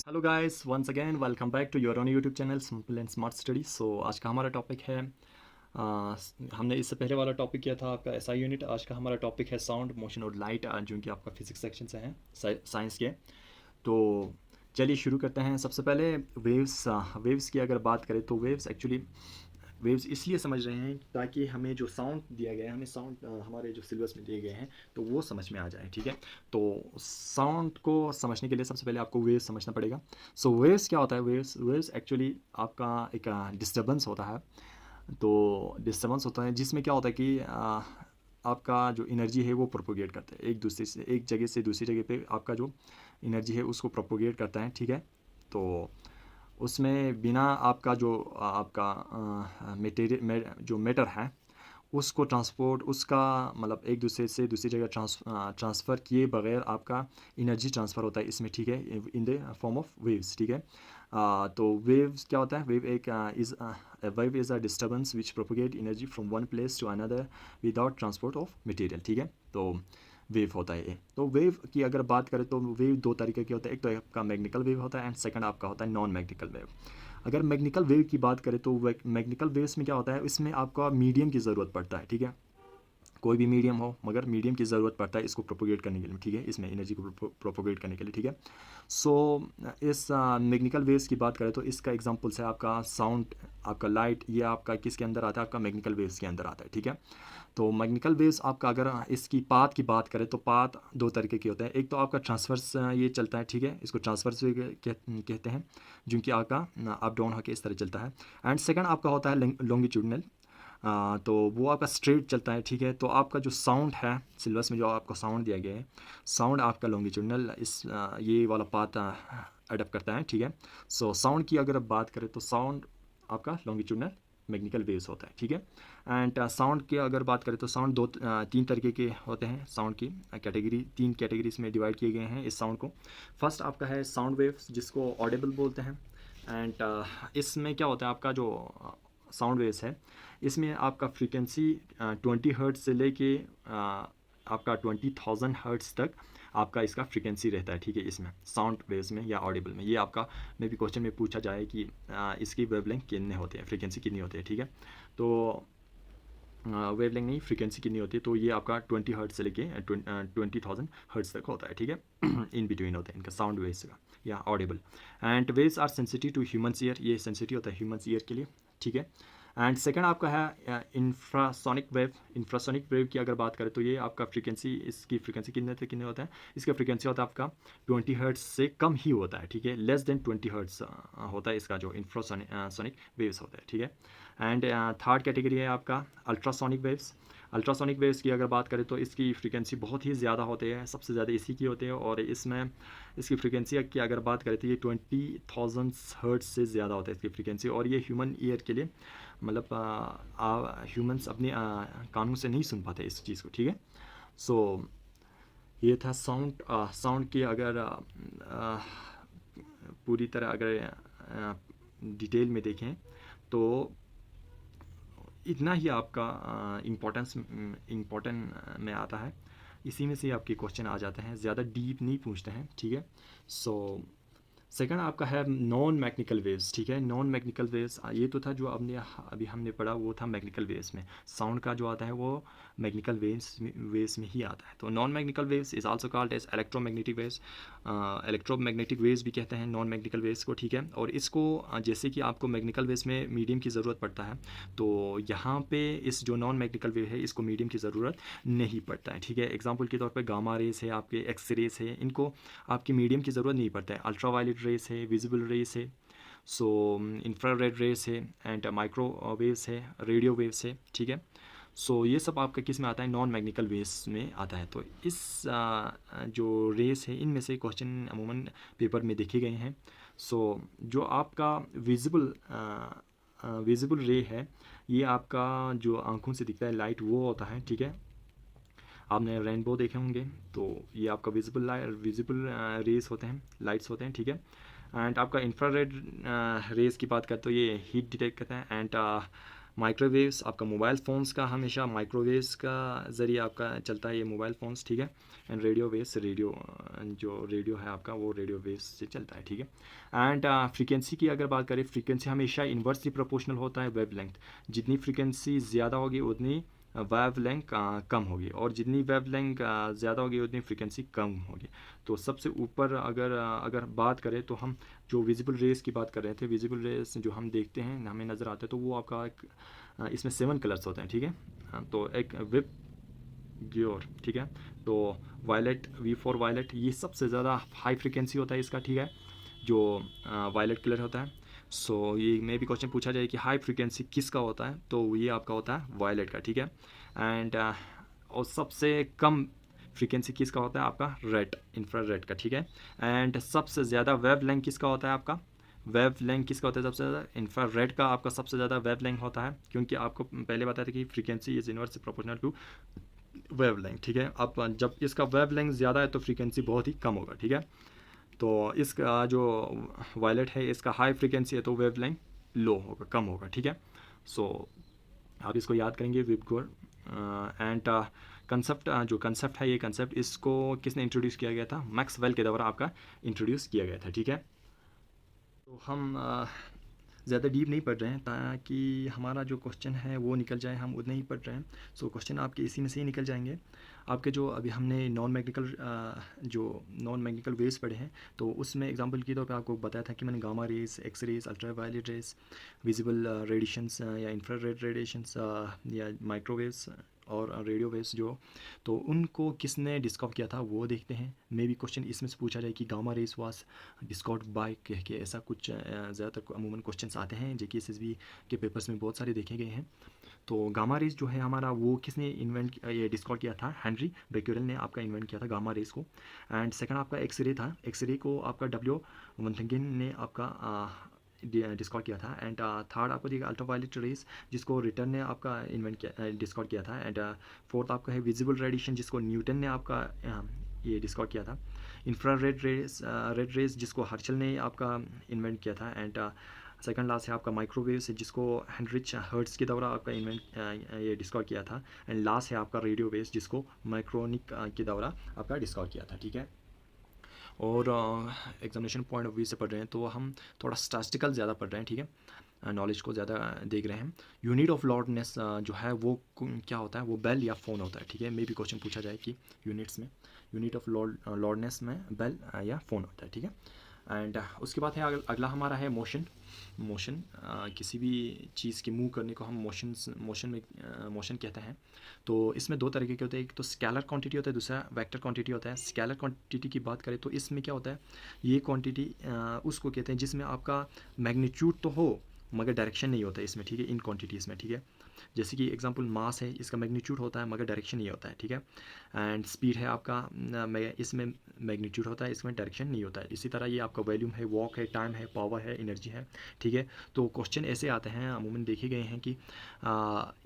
Hello guys, once again welcome back to your own YouTube channel simple and smart study. So आज का हमारा topic है हमने इससे पहले वाला टॉपिक किया था आपका एसआई यूनिट। आज का हमारा टॉपिक है साउंड, मोशन और लाइट, जो कि आपका फिजिक्स सेक्शन से हैं, साइंस के। तो चलिए शुरू करते हैं। सबसे पहले वेव्स की अगर बात करें तो वेव्स इसलिए समझ रहे हैं ताकि हमें जो साउंड दिया गया है, हमें साउंड हमारे जो सिलेबस में दिए गए हैं तो वो समझ में आ जाए। ठीक है, तो साउंड को समझने के लिए सबसे पहले आपको वेव्स समझना पड़ेगा। सो वेव्स क्या होता है? वेव्स एक्चुअली आपका एक डिस्टर्बेंस होता है। तो डिस्टर्बेंस होता है जिसमें क्या होता है कि आपका जो एनर्जी है वो प्रोपोगेट करता है, एक जगह से दूसरी जगह पे आपका जो एनर्जी है उसको प्रोपोगेट करता है। ठीक है, तो उसमें बिना आपका जो आपका मटेरियल जो मैटर है उसको ट्रांसपोर्ट उसका मतलब एक दूसरे से दूसरी जगह ट्रांसफ़र किए बगैर आपका एनर्जी ट्रांसफ़र होता है इसमें। ठीक है, in the form of waves. ठीक है, तो वेव्स क्या होता है? Wave is a disturbance which propagate energy from one place to another without transport of material. ठीक है, तो वेव होता है ये। तो वेव की अगर बात करें तो वेव दो तरीके के होते हैं। एक तो आपका मैग्नेटिकल वेव होता है एंड सेकंड आपका होता है नॉन मैग्नेटिकल वेव। अगर मैग्नेटिकल वेव की बात करें तो मैग्नेटिकल वेव्स में क्या होता है, इसमें आपका मीडियम की ज़रूरत पड़ता है। ठीक है, कोई भी मीडियम हो मगर मीडियम की ज़रूरत पड़ता है इसको प्रोपोगेट करने के लिए। ठीक है, इसमें एनर्जी को प्रोपोगेट करने के लिए। ठीक है, सो इस मैग्नेटिकल वेव्स की बात करें तो इसका एग्जांपल्स है आपका साउंड, आपका लाइट। ये आपका किसके अंदर आता है? आपका मैग्नेटिकल वेव्स के अंदर आता है। ठीक है, तो मैग्नेटिकल वेव्स आपका अगर इसकी पाथ की बात करें तो पाथ दो तरीके के होते हैं। एक तो आपका ट्रांसवर्स ये चलता है। ठीक है, इसको ट्रांसवर्स कहते हैं, जो कि आपका अप डाउन होकर इस तरह चलता है। एंड सेकंड आपका होता है लॉन्गिट्यूडनल, तो वो आपका स्ट्रेट चलता है। ठीक है, तो आपका जो साउंड है सिलेबस में जो आपको साउंड दिया गया है, साउंड आपका लॉन्गिट्यूडनल ये वाला पाथ अडप्ट करता है। ठीक है, सो साउंड की अगर बात करें तो साउंड आपका लॉन्गिट्यूडनल मैग्नेटिकल वेव्स होता है। ठीक है, एंड साउंड की अगर बात करें तो साउंड तीन तरीके के होते हैं। साउंड की कैटेगरी तीन कैटेगरीज में डिवाइड किए गए हैं इस साउंड को। फर्स्ट आपका है साउंड वेव्स जिसको ऑडिबल बोलते हैं। एंड इसमें क्या होता है, आपका जो साउंड वेव्स है इसमें आपका फ्रीक्वेंसी 20 हर्ट्ज से लेके आपका 20,000 हर्ट्ज तक आपका इसका फ्रीक्वेंसी रहता है। ठीक है, इसमें साउंड वेव्स में या ऑडिबल में। ये आपका मे भी क्वेश्चन में पूछा जाए कि इसकी वेवलेंथ कितने होते हैं, फ्रीक्वेंसी कितनी होती है। ठीक है, तो वेवलेंथ नहीं, फ्रीक्वेंसी कितनी होती है, तो ये आपका 20 हर्ट्ज से लेके 20,000 हर्ट्ज तक होता है। ठीक है, इन बिटवीन होता है इनका साउंड वेव्स का या audible. And waves are sensitive to humans ear, ये सेंसिटिव होता है ह्यूमन्स ईयर के लिए। ठीक है, एंड सेकंड आपका है इंफ्रासोनिक वेव की अगर बात करें तो ये आपका फ्रीक्वेंसी, इसकी फ्रीक्वेंसी कितने होता है? इसका फ्रीक्वेंसी होता है आपका 20 हर्ट्ज से कम ही होता है। ठीक है, लेस देन 20 हर्ट्ज होता है इसका जो इंफ्रासोनिक वेव्स होता है। ठीक है, एंड थर्ड कैटेगरी है आपका अल्ट्रासोनिक वेव्स। अल्ट्रासोनिक वेव्स की अगर बात करें तो इसकी फ्रीक्वेंसी बहुत ही ज़्यादा होती है, सबसे ज़्यादा इसी की होती है। और इसमें इसकी फ्रीक्वेंसी की अगर बात करें तो ये 20,000 हर्ट्ज से ज़्यादा होता है इसकी फ्रीक्वेंसी। और ये ह्यूमन ईयर के लिए मतलब ह्यूमंस अपने कानों से नहीं सुन पाते इस चीज़ को। ठीक है, सो ये था साउंड की अगर पूरी तरह अगर डिटेल में देखें तो इतना ही आपका इम्पोर्टेंट में आता है। इसी में से आपके क्वेश्चन आ जाते हैं, ज़्यादा डीप नहीं पूछते हैं। ठीक है, सो सेकंड आपका है नॉन मैग्नेटिकल वेव्स। ठीक है, नॉन मैग्नेटिकल वेव्स ये तो था जो अभी हमने पढ़ा, वो था मैग्नेटिकल वेव्स में। साउंड का जो आता है वो मैग्नेटिकल वेव्स में ही आता है। तो non magnetical waves is also called as electromagnetic waves, electromagnetic waves भी कहते हैं नॉन मैग्नेटिकल वेव्स को। ठीक है, और इसको जैसे कि आपको मैग्नेटिकल वेव्स में मीडियम की ज़रूरत पड़ता है, तो यहाँ पे इस जो नॉन मैग्नेटिकल वेव है इसको मीडियम की ज़रूरत नहीं पड़ता है। ठीक है, एग्जाम्पल के तौर पर गामा रेस है, आपके एक्स रेस है, इनको आपकी मीडियम की ज़रूरत नहीं पड़ता है। अल्ट्रा वायलेट रेस है, विजिबल रेस है, सो इंफ्रारेड रेस है, एंड माइक्रो वेव्स है, रेडियो वेव्स है। ठीक है, सो ये सब आपका किस में आता है? नॉन मैग्नेटिकल वेव्स में आता है। तो इस जो रेस है इनमें से क्वेश्चन अमूमन पेपर में देखे गए हैं। सो जो आपका विजिबल रे है ये आपका जो आंखों से दिखता है लाइट वो होता है। ठीक है, आपने रेनबो देखे होंगे, तो ये आपका विजिबल रेस होते हैं, लाइट्स होते हैं। ठीक है, एंड आपका इंफ्रारेड रेस की बात करें तो ये हीट डिटेक्ट करते हैं। एंड माइक्रोवेव्स आपका मोबाइल फ़ोन्स का हमेशा माइक्रोवेव्स का ज़रिए आपका चलता है ये मोबाइल फ़ोन्स, ठीक है। एंड रेडियो वेव्स, रेडियो जो रेडियो है आपका वो रेडियो वेव्स से चलता है, ठीक है। एंड फ्रीक्वेंसी की अगर बात करें, फ्रीक्वेंसी हमेशा इन्वर्सली प्रोपोर्शनल होता है वेव लेंथ। जितनी फ्रीक्वेंसी ज़्यादा होगी उतनी वेव लेंथ कम होगी, और जितनी वेव लेंथ ज़्यादा होगी उतनी फ्रीक्वेंसी कम होगी। तो सबसे ऊपर अगर बात करें तो हम जो विजिबल रेस की बात कर रहे थे, विजिबल रेस जो हम देखते हैं हमें नज़र आते हैं, तो वो आपका इसमें 7 कलर्स होते हैं, ठीक है। तो एक विप ग्योर, ठीक है। तो वायलेट, वी फॉर वायलेट, ये सबसे ज़्यादा हाई फ्रिक्वेंसी होता है इसका, ठीक है, जो वायलेट कलर होता है। सो ये में भी क्वेश्चन पूछा जाए कि हाई फ्रिक्वेंसी किसका होता है, तो ये आपका होता है वायलेट का, ठीक है। एंड और सबसे कम फ्रीक्वेंसी किसका होता है आपका, रेड, इंफ्रारेड का, ठीक है। एंड सबसे ज़्यादा वेव लेंथ किसका होता है आपका, वेव लेंथ किसका होता है सबसे ज़्यादा, इंफ्रारेड का आपका सबसे ज़्यादा वेव लेंथ होता है, क्योंकि आपको पहले बताया था कि frequency is inverse proportional to wave length, ठीक है। अब जब इसका वेव लेंथ ज़्यादा है तो फ्रीक्वेंसी बहुत ही कम होगा, ठीक है। तो इसका जो वायलेट है इसका हाई फ्रीक्वेंसी है तो वेव लेंथ लो होगा, कम होगा, ठीक है। सो आप इसको याद करेंगे विबगोर। एंड कंसेप्ट, जो कंसेप्ट है, ये कंसेप्ट इसको किसने इंट्रोड्यूस किया गया था, मैक्सवेल के द्वारा आपका इंट्रोड्यूस किया गया था, ठीक है। तो हम ज़्यादा डीप नहीं पढ़ रहे हैं ताकि हमारा जो क्वेश्चन है वो निकल जाए, हम उतने ही पढ़ रहे हैं। सो क्वेश्चन आपके इसी में से ही निकल जाएंगे। आपके जो अभी हमने नॉन मैग्नेटिकल वेव्स पढ़े हैं, तो उसमें एग्जांपल के तौर पे आपको बताया था कि मैंने gamma rays, X rays, ultraviolet rays, visible radiations या इंफ्रारेड रेडिएशंस या माइक्रोवेव्स और रेडियो वेव्स जो, तो उनको किसने डिस्कवर किया था वो देखते हैं। मे भी क्वेश्चन इसमें से पूछा जाए कि गामा रेस वास डिस्कवर्ड बाय कह के, ऐसा कुछ ज़्यादातर अमूमन क्वेश्चंस आते हैं JKSSB के पेपर्स में बहुत सारे देखे गए हैं। तो गामा रेस जो है हमारा, वो किसने ये डिस्कवर किया था, हेनरी बेक्यूरेल ने आपका इन्वेंट किया था गामा रेस को। एंड सेकंड आपका एक्स रे था, एक्स रे को आपका W वंथगेन ने आपका डिस्कवर किया था। एंड थर्ड आपको देखिए अल्ट्रावायलेट रेस, जिसको रिटर्न ने आपका इन्वेंट किया, डिस्कवर किया था। एंड फोर्थ आपका है विजिबल रेडिएशन, जिसको न्यूटन ने आपका ये डिस्कवर किया था। इंफ्रारेड रेड रेस जिसको हर्शल ने आपका इन्वेंट किया था। एंड सेकंड लास्ट है आपका माइक्रोवेव से, जिसको हेनरिच हर्ट्ज के द्वारा आपका इन्वेंट ये डिस्कवर किया था। एंड लास्ट है आपका रेडियो वेव्स, जिसको माइक्रोनिक के द्वारा आपका डिस्कवर किया था, ठीक है। और एग्जामिनेशन पॉइंट ऑफ व्यू से पढ़ रहे हैं तो हम थोड़ा स्टैटिस्टिकल ज़्यादा पढ़ रहे हैं, ठीक है, नॉलेज को ज़्यादा देख रहे हैं। यूनिट ऑफ लॉर्डनेस जो है वो क्या होता है, वो बेल या फ़ोन होता है, ठीक है। मे भी क्वेश्चन पूछा जाए कि यूनिट्स में, यूनिट ऑफ लॉर्डनेस में बेल या फ़ोन होता है, ठीक है। एंड उसके बाद है अगला हमारा है मोशन। मोशन किसी भी चीज़ के मूव करने को हम मोशन कहते हैं। तो इसमें दो तरीके के होते हैं, एक तो स्केलर क्वांटिटी होता है, दूसरा वेक्टर क्वांटिटी होता है। स्केलर क्वांटिटी की बात करें तो इसमें क्या होता है, ये क्वांटिटी उसको कहते हैं जिसमें आपका मैग्नीट्यूड तो हो मगर डायरेक्शन नहीं होता है इसमें, ठीक है, इन क्वांटिटीज़ में, ठीक है। जैसे कि एग्जांपल मास है, इसका मैग्नीट्यूड होता है मगर डायरेक्शन नहीं होता है, ठीक है। एंड स्पीड है आपका, इसमें मैग्नीट्यूड होता है, इसमें डायरेक्शन नहीं होता है। इसी तरह ये आपका वॉल्यूम है, वॉक है, टाइम है, पावर है, एनर्जी है, ठीक है। तो क्वेश्चन ऐसे आते हैं, अमूमन देखे गए हैं कि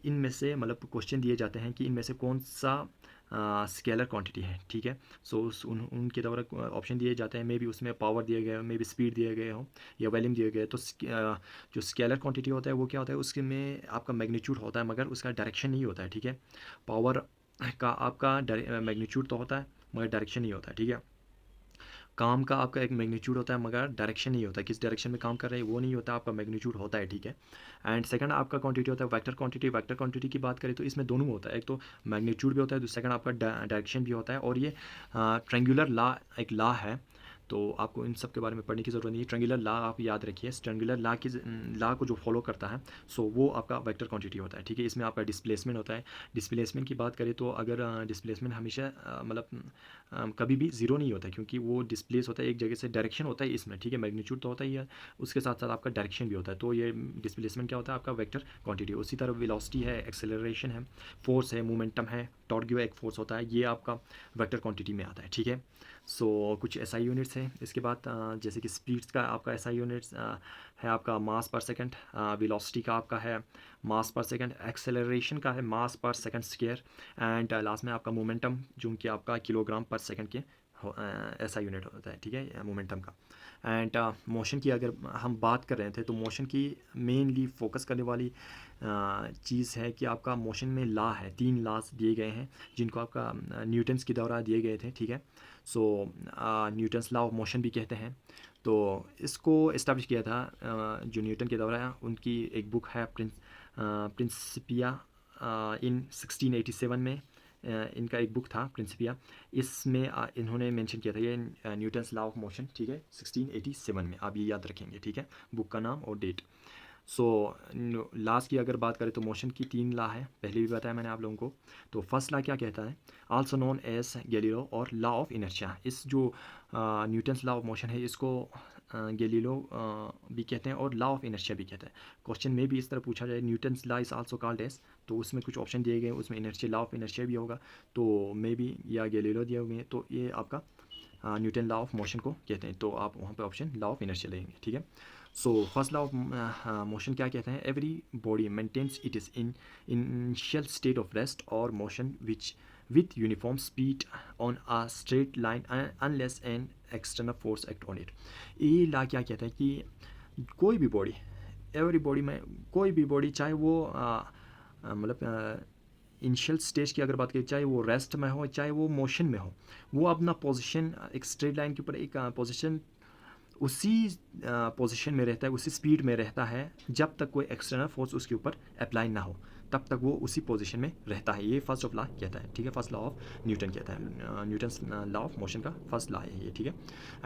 इनमें से मतलब क्वेश्चन दिए जाते हैं कि इनमें से कौन सा स्केलर क्वांटिटी है, ठीक है। सो उनके द्वारा ऑप्शन दिए जाते हैं, मे बी उसमें पावर दिए गए हो, मे बी स्पीड दिए गए हो या वॉल्यूम दिए गए। तो जो स्केलर क्वांटिटी होता है वो क्या होता है, उसके में आपका मैग्नीट्यूड होता है मगर उसका डायरेक्शन नहीं होता है, ठीक है। पावर का आपका मैग्नीट्यूड तो होता है मगर डायरेक्शन नहीं होता है, ठीक है। काम का आपका एक मैग्नीट्यूड होता है मगर डायरेक्शन नहीं होता है, किस डायरेक्शन में काम कर रहे हैं वो नहीं होता, आपका मैग्नीट्यूड होता है, ठीक है। एंड सेकंड आपका क्वांटिटी होता है वेक्टर क्वांटिटी। वेक्टर क्वांटिटी की बात करें तो इसमें दोनों होता है, एक तो मैग्नीट्यूड भी होता है, सेकंड आपका डायरेक्शन भी होता है। और ये ट्रेंगुलर लॉ, एक लॉ है, तो आपको इन सब के बारे में पढ़ने की ज़रूरत नहीं है। ट्रेंगुलर लॉ आप याद रखिए, ट्रेंगुलर लॉ को जो फॉलो करता है सो वो आपका वेक्टर क्वांटिटी होता है, ठीक है। इसमें आपका डिस्प्लेसमेंट होता है। डिस्प्लेसमेंट की बात करें तो अगर डिस्प्लेसमेंट हमेशा मतलब कभी भी ज़ीरो नहीं होता है, क्योंकि वो डिस्प्लेस होता है एक जगह से, डायरेक्शन होता है इसमें, ठीक है। मैग्नीट्यूड तो होता ही है, उसके साथ साथ आपका डायरेक्शन भी होता है। तो ये डिस्प्लेसमेंट क्या होता है आपका वेक्टर क्वांटिटी। उसी तरह वेलोसिटी है, एक्सेलरेशन है, फोर्स है, मोमेंटम है, टॉर्क गिव एक फोर्स होता है, ये आपका वेक्टर क्वांटिटी में आता है, ठीक है। सो कुछ SI यूनिट्स हैं इसके बाद, जैसे कि स्पीड्स का आपका SI यूनिट्स है आपका मास पर सेकंड, वेलोसिटी का आपका है मास पर सेकंड, एक्सेलरेशन का है मास पर सेकंड स्क्वायर, एंड लास्ट में आपका मोमेंटम जो कि आपका किलोग्राम पर सेकंड के SI यूनिट होता है, ठीक है, मोमेंटम का। एंड मोशन की अगर हम बात कर रहे थे तो मोशन की मेनली फोकस करने वाली चीज़ है कि आपका मोशन में लॉ है, 3 लॉज दिए गए हैं जिनको आपका न्यूटन्स के द्वारा दिए गए थे, ठीक है। सो न्यूटन्स लॉ ऑफ मोशन भी कहते हैं। तो इसको इस्टेब्लिश किया था जो न्यूटन के द्वारा, उनकी एक बुक है प्रिंसिपिया इन 1687 में। इनका एक बुक था प्रिंसिपिया, इसमें इन्होंने मेंशन किया था ये न्यूटन्स लॉ ऑफ मोशन, ठीक है, 1687 में। आप ये याद रखेंगे, ठीक है, बुक का नाम और डेट। सो लास्ट की अगर बात करें तो मोशन की 3 लॉ है, पहले भी बताया मैंने आप लोगों को। तो फर्स्ट लॉ क्या कहता है, आल्सो नोन एज गैलीलो और लॉ ऑफ इनर्शिया। इस जो न्यूटन्स लॉ ऑफ मोशन है इसको गैलीलो भी कहते हैं और लॉ ऑफ इनर्शिया भी कहते हैं। क्वेश्चन में भी इस तरह पूछा जाए Newton's law is also called as, तो उसमें कुछ ऑप्शन दिए गए, उसमें इनर्शिया, लॉ ऑफ इनर्शिया भी होगा, तो मे बी या गैलीलो दिए हुए हैं, तो ये आपका न्यूटन लॉ ऑफ मोशन को कहते हैं। तो आप वहाँ पे ऑप्शन लॉ ऑफ इनर्शिया लेंगे, ठीक है। So first law of motion क्या कहते हैं, every body maintains it is in initial state of rest और motion which with uniform speed on a straight line unless an external force act on it। ये ला क्या कहता है कि कोई भी बॉडी, एवरी बॉडी में कोई भी बॉडी, चाहे वो मतलब इनिशियल स्टेज की अगर बात करें, चाहे वो रेस्ट में हो चाहे वो मोशन में हो, वो अपना पोजीशन एक स्ट्रेट लाइन के ऊपर एक पोजीशन उसी पोजीशन में रहता है, उसी स्पीड में रहता है जब तक कोई एक्सटर्नल फोर्स उसके ऊपर अप्लाई ना हो, तब तक वो उसी पोजीशन में रहता है। ये फर्स्ट ऑफ लॉ कहता है, ठीक है, फर्स्ट लॉ ऑफ न्यूटन कहता है, न्यूटन्स लॉ ऑफ मोशन का फर्स्ट लॉ है ये, ठीक है।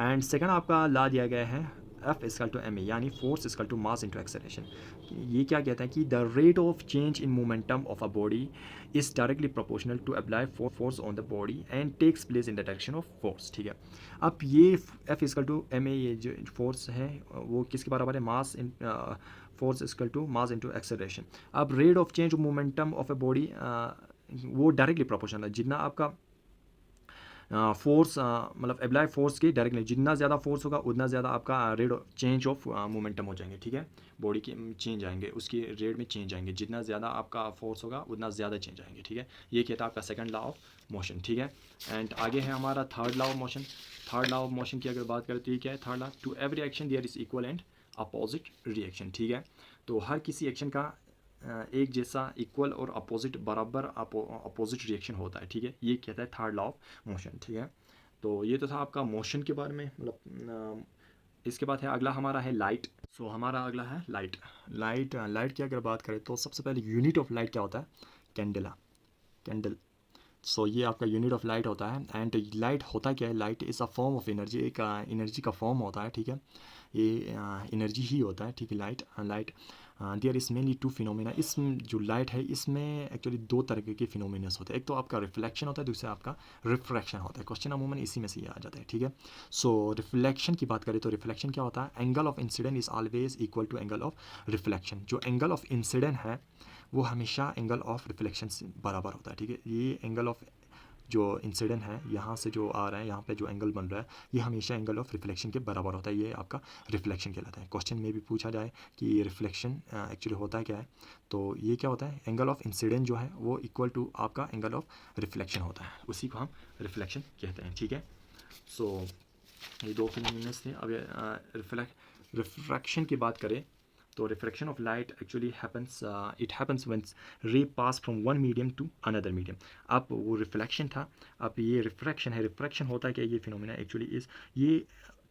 एंड सेकंड आपका लॉ दिया गया है F इक्वल टू ma, यानी force equal to mass into acceleration. ये क्या कहता है कि the rate of change in momentum of a body is directly proportional to apply force on the body and takes place in the direction of force, ठीक है। अब ये F equal to ma, ये जो फोर्स है वो किसके बराबर है, mass in force equal to mass into acceleration. अब rate of change momentum of a body वो डायरेक्टली प्रोपोर्शनल है, जितना आपका फोर्स मतलब अप्लाई फोर्स के डायरेक्टली, जितना ज़्यादा फोर्स होगा उतना ज़्यादा आपका rate of change of momentum हो जाएंगे, ठीक है, बॉडी के चेंज आएंगे, उसकी रेट में चेंज आएंगे, जितना ज़्यादा आपका फोर्स होगा उतना ज़्यादा चेंज आएंगे, ठीक है। ये कहता है आपका सेकंड लॉ ऑफ मोशन, ठीक है। एंड आगे है हमारा third law of motion. Third law of motion की अगर बात करें तो ये क्या है, third law, to every action there is equal and opposite reaction, ठीक है। तो हर किसी एक्शन का एक जैसा इक्वल और अपोजिट बराबर अपोजिट रिएक्शन होता है, ठीक है। ये कहता है थर्ड लॉ ऑफ मोशन, ठीक है। तो ये तो था आपका मोशन के बारे में, मतलब इसके बाद है अगला हमारा है लाइट। सो हमारा अगला है लाइट। लाइट की अगर बात करें तो सबसे पहले यूनिट ऑफ लाइट क्या होता है, कैंडल। सो ये आपका यूनिट ऑफ लाइट होता है। एंड लाइट होता क्या है, light is a form of energy, एक एनर्जी का फॉर्म होता है, ठीक है, ये एनर्जी ही होता है, ठीक है। Light there is mainly 2 phenomena. इस जो लाइट है इसमें एक्चुअली 2 तरह के फिनोमेनस होते हैं, एक तो आपका रिफ्लेक्शन होता है, दूसरा आपका रिफ्रैक्शन होता है। क्वेश्चन अमूमन इसी में से ही आ जाता है, ठीक है। सो रिफ्लेक्शन की बात करें तो रिफ्लेक्शन क्या होता है, angle of incident is always equal to angle of reflection. जो एंगल ऑफ इंसिडेंट है वो हमेशा एंगल ऑफ रिफ्लेक्शन से बराबर होता है, ठीक है। ये एंगल ऑफ जो इंसिडेंट है यहाँ से जो आ रहा है, यहाँ पे जो एंगल बन रहा है, ये हमेशा एंगल ऑफ रिफ्लेक्शन के बराबर होता है, ये आपका रिफ्लेक्शन कहलाता है। क्वेश्चन में भी पूछा जाए कि रिफ्लेक्शन एक्चुअली होता है क्या है, तो ये क्या होता है, एंगल ऑफ इंसिडेंट जो है वो इक्वल टू आपका एंगल ऑफ रिफ्लेक्शन होता है, उसी को हम रिफ्लेक्शन कहते हैं, ठीक है। सो ये 2 फिनोमेनस थे। अब रिफ्रैक्शन की बात करें तो refraction of light actually happens, it happens when ray pass from one medium to another medium. अब वो रिफ्लेक्शन था, अब ये रिफ्रैक्शन है। रिफ्रैक्शन होता है क्या, ये फिनोमेना एक्चुअली इस ये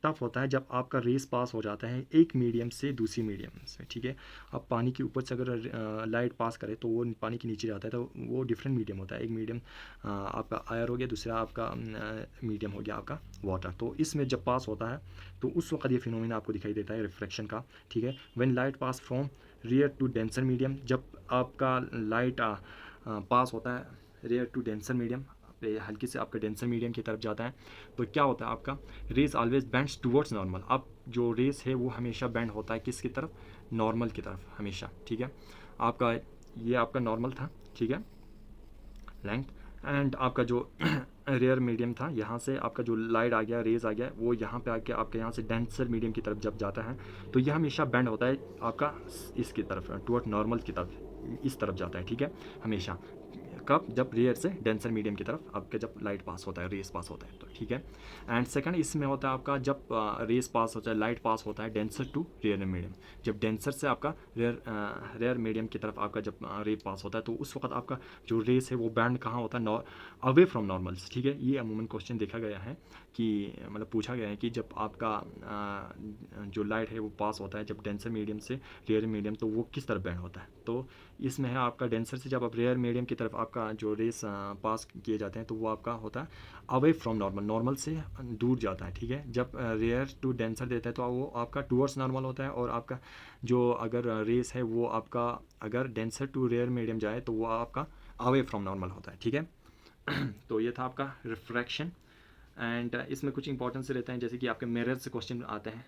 तब होता है जब आपका रेस पास हो जाता है एक मीडियम से दूसरी मीडियम से, ठीक है। अब पानी के ऊपर से अगर लाइट पास करे तो वो पानी के नीचे जाता है, तो वो डिफरेंट मीडियम होता है। एक मीडियम आपका एयर हो गया, दूसरा आपका मीडियम हो गया आपका वाटर। तो इसमें जब पास होता है तो उस वक्त ये फिनोमेना आपको दिखाई देता है रिफ्रैक्शन का, ठीक है। When light pass from rare to denser medium, जब आपका लाइट पास होता है रेयर टू डेंसर मीडियम, हल्की से आपका डेंसर मीडियम की तरफ जाता है, तो क्या होता है आपका rays always bends towards normal. अब जो रेस है वो हमेशा बेंड होता है किसकी तरफ, नॉर्मल की तरफ हमेशा, ठीक है। आपका ये आपका नॉर्मल था, ठीक है, लेंथ। एंड आपका जो रेयर मीडियम था, यहाँ से आपका जो लाइट आ गया, रेज आ गया, वो यहाँ पे आके आपके यहाँ से डेंसर मीडियम की तरफ जब जाता है तो यह हमेशा बेंड होता है आपका इसकी तरफ, टुवर्ड नॉर्मल की तरफ, इस तरफ जाता है, ठीक है, हमेशा। कब, जब रेयर से डेंसर मीडियम की तरफ आपके जब लाइट पास होता है, रेस पास होता है तो ठीक है। एंड सेकंड इसमें होता है आपका जब रेस पास होता है, लाइट पास होता है डेंसर टू रेयर मीडियम। जब डेंसर से आपका रेयर मीडियम की तरफ आपका जब रे पास होता है तो उस वक्त आपका जो रेस है वो बैंड कहाँ होता है, अवे फ्रॉम नॉर्मल्स, ठीक है। ये अमूमन क्वेश्चन देखा गया है कि मतलब पूछा गया है कि जब आपका जो लाइट है वो पास होता है जब डेंसर मीडियम से रेयर मीडियम तो वो किस तरफ बैंड होता है। तो इसमें है आपका डेंसर से जब आप रेयर मीडियम की तरफ आपका जो रेस पास किए जाते हैं तो वो आपका होता है अवे फ्रॉम नॉर्मल, नॉर्मल से दूर जाता है, ठीक है। जब रेयर टू डेंसर देता है तो वो आपका टूवर्ड्स नॉर्मल होता है, और आपका जो अगर रेस है वो आपका अगर डेंसर टू रेयर मीडियम जाए तो वो आपका अवे फ्रॉम नॉर्मल होता है, ठीक है। तो ये था आपका रिफ्रैक्शन। एंड इसमें कुछ इंपॉर्टेंस रहते हैं, जैसे कि आपके मिरर से क्वेश्चन आते हैं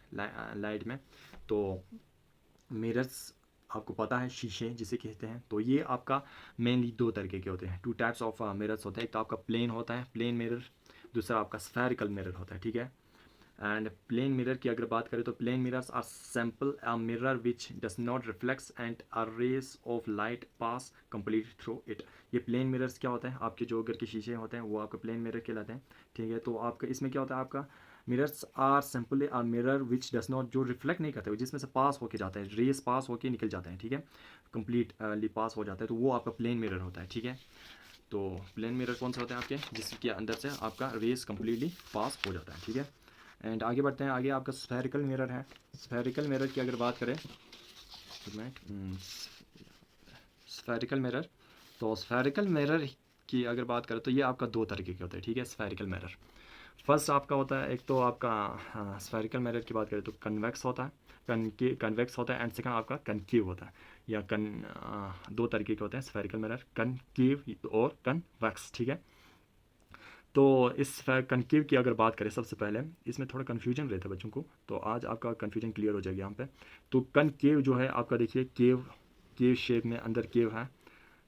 लाइट में। तो मिरर्स आपको पता है शीशे जिसे कहते हैं, तो ये आपका मेनली दो तरीके के होते हैं, टू टाइप्स ऑफ मिरर्स होते हैं। एक तो आपका प्लेन होता है, प्लेन मिरर, दूसरा आपका स्फेरिकल मिरर होता है, ठीक है। एंड प्लेन मिरर की अगर बात करें तो plane mirrors are simple a mirror which does not reflects and a rays of light pass complete through it. ये प्लेन मिरर्स क्या होता है, आपके जो घर के शीशे होते हैं वो आपका प्लेन मिरर कहलाते हैं, ठीक है। तो आपका इसमें क्या होता है, आपका mirrors are simply a mirror which does not, जो रिफ्लेक्ट नहीं करते, जिसमें से पास होके जाता है, रेस पास होके निकल जाते हैं, ठीक है, कंप्लीटली पास हो जाता है, तो वो आपका प्लेन मिरर होता है, ठीक है। तो प्लेन मिरर कौन से होते हैं आपके, जिसके अंदर से आपका रेस कंप्लीटली पास हो जाता है, ठीक है। एंड आगे बढ़ते हैं, आगे आपका स्फेरिकल मिरर है। स्फेरिकल मिरर की अगर बात करें, स्फेरिकल मिरर, तो स्फेरिकल मिरर की अगर बात करें तो ये आपका दो तरीके के होते हैं, ठीक है। स्फेरिकल मिरर फर्स्ट आपका होता है, एक तो आपका स्फेरिकल मिरर की बात करें तो कन्वेक्स होता है, कन्वेक्स होता है, एंड सेकंड आपका कनकेव होता है, या दो तरीके के होते हैं स्फेरिकल मिरर, कनकेव और कन्वेक्स, ठीक है। तो इस कनकेव की अगर बात करें, सबसे पहले इसमें थोड़ा कन्फ्यूजन रहता है बच्चों को, तो आज आपका कन्फ्यूजन क्लियर हो जाएगा यहाँ पे। तो कनकेव जो है आपका, देखिए केव, केव शेप में अंदर केव है,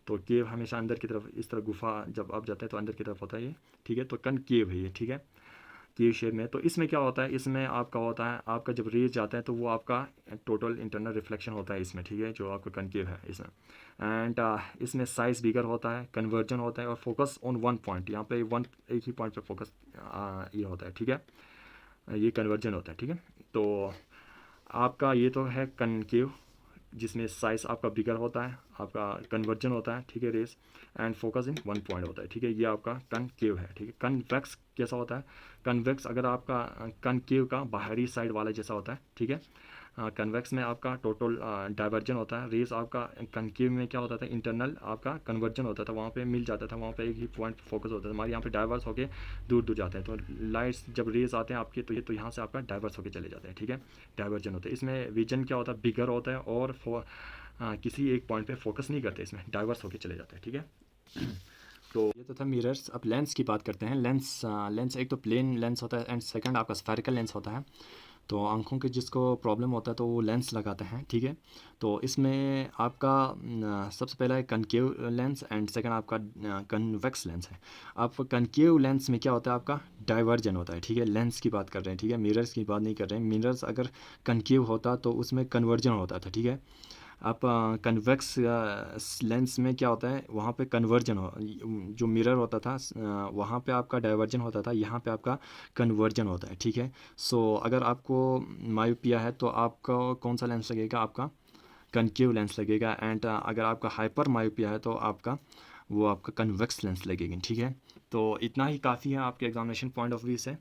तो केव हमेशा अंदर की तरफ, इस तरह गुफा जब आप जाते हैं तो अंदर की तरफ होता है ये, ठीक है। तो कनकेव है ये, ठीक है, केव शेप में। तो इसमें क्या होता है, इसमें आपका होता है आपका जब रेज जाता है तो वो आपका टोटल इंटरनल रिफ्लेक्शन होता है इसमें, ठीक है, जो आपका कनकेव है इसमें। एंड इसमें साइज बिगर होता है, कन्वर्जन होता है, और फोकस ऑन वन पॉइंट, यहाँ पे एक ही पॉइंट पे फोकस ये होता है, ठीक है, ये कन्वर्जन होता है, ठीक है। तो आपका ये तो है कनकेव, जिसमें साइज आपका बिगर होता है, आपका कन्वर्जन होता है, ठीक है, rays, and focus in one point होता है, ठीक है, ये आपका कनकेव है, ठीक है। कन्वेक्स कैसा होता है, कन्वेक्स अगर आपका कनकेव का बाहरी साइड वाला जैसा होता है, ठीक है। कन्वेक्स में आपका टोटल डाइवर्जन होता है, रेस आपका कनकेव में क्या होता था, इंटरनल आपका कन्वर्जन होता था, वहाँ पे मिल जाता था, वहाँ पे एक ही पॉइंट फोकस होता था, हमारे यहाँ पे डाइवर्स होके दूर दूर जाते हैं, तो लाइट्स जब रेस आते हैं आपके तो ये तो यहाँ से आपका डाइवर्स होके चले जाते हैं, ठीक है, डाइवर्जन होता है। इसमें विजन क्या होता है, बिगर होता है, और किसी एक पॉइंट पे फोकस नहीं करते, इसमें डाइवर्स होके चले जाते हैं, ठीक है। तो ये तो था मिरर्स। अब लेंस की बात करते हैं। लेंस एक तो प्लेन लेंस होता है, एंड सेकंड आपका स्फेरिकल लेंस होता है। तो आँखों के जिसको प्रॉब्लम होता है तो वो लेंस लगाते हैं, ठीक है। तो इसमें आपका सबसे पहला है कनकेव लेंस, एंड सेकंड आपका कन्वेक्स लेंस है। आप कनकेव लेंस में क्या होता है, आपका डाइवर्जन होता है, ठीक है। लेंस की बात कर रहे हैं, ठीक है, मिरर्स की बात नहीं कर रहे हैं। मिरर्स अगर कनकेव होता तो उसमें कन्वर्जन होता था, ठीक है। आप कन्वेक्स लेंस में क्या होता है, वहाँ पे कन्वर्जन हो, जो मिरर होता था वहाँ पे आपका डाइवर्जन होता था, यहाँ पे आपका कन्वर्जन होता है, ठीक है। सो अगर आपको मायोपिया है तो आपका कौन सा लेंस लगेगा, आपका कनकेव लेंस लगेगा। एंड अगर आपका हाइपर मायोपिया है तो आपका वो आपका कन्वेक्स लेंस लगेगी, ठीक है। तो इतना ही काफ़ी है आपके एग्जामिनेशन पॉइंट ऑफ व्यू से।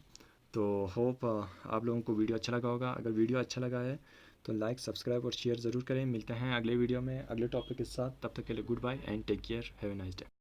तो होप आप लोगों को वीडियो अच्छा लगा होगा। अगर वीडियो अच्छा लगा है तो लाइक, सब्सक्राइब और शेयर ज़रूर करें। मिलते हैं अगले वीडियो में अगले टॉपिक के साथ, तब तक के लिए goodbye and take care, have a nice day.